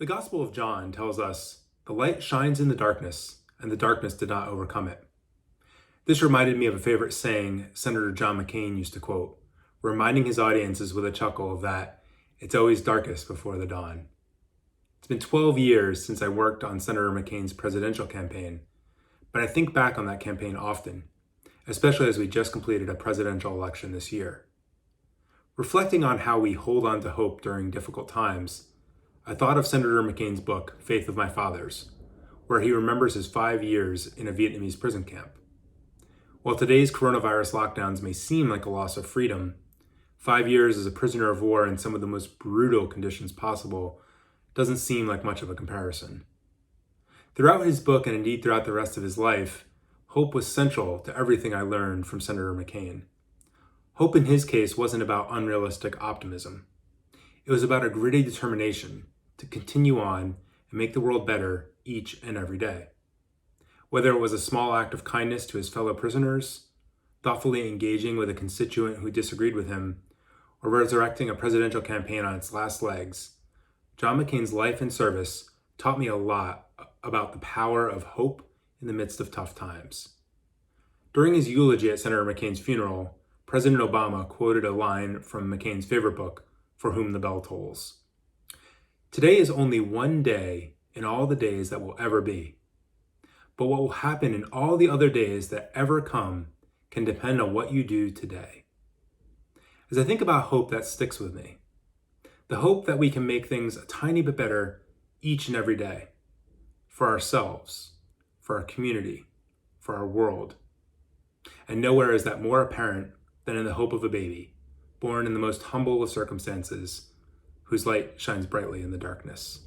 The Gospel of John tells us, "The light shines in the darkness, and the darkness did not overcome it." This reminded me of a favorite saying Senator John McCain used to quote, reminding his audiences with a chuckle that it's always darkest before the dawn. It's been 12 years since I worked on Senator McCain's presidential campaign, but I think back on that campaign often, especially as we just completed a presidential election this year. Reflecting on how we hold on to hope during difficult times, I thought of Senator McCain's book, Faith of My Fathers, where he remembers his 5 years in a Vietnamese prison camp. While today's coronavirus lockdowns may seem like a loss of freedom, 5 years as a prisoner of war in some of the most brutal conditions possible doesn't seem like much of a comparison. Throughout his book, and indeed throughout the rest of his life, hope was central to everything I learned from Senator McCain. Hope in his case wasn't about unrealistic optimism. It was about a gritty determination to continue on and make the world better each and every day. Whether it was a small act of kindness to his fellow prisoners, thoughtfully engaging with a constituent who disagreed with him, or resurrecting a presidential campaign on its last legs, John McCain's life and service taught me a lot about the power of hope in the midst of tough times. During his eulogy at Senator McCain's funeral, President Obama quoted a line from McCain's favorite book, For Whom the Bell Tolls. "Today is only one day in all the days that will ever be. But what will happen in all the other days that ever come can depend on what you do today." As I think about hope, that sticks with me. The hope that we can make things a tiny bit better each and every day. For ourselves, for our community, for our world. And nowhere is that more apparent than in the hope of a baby, born in the most humble of circumstances, whose light shines brightly in the darkness.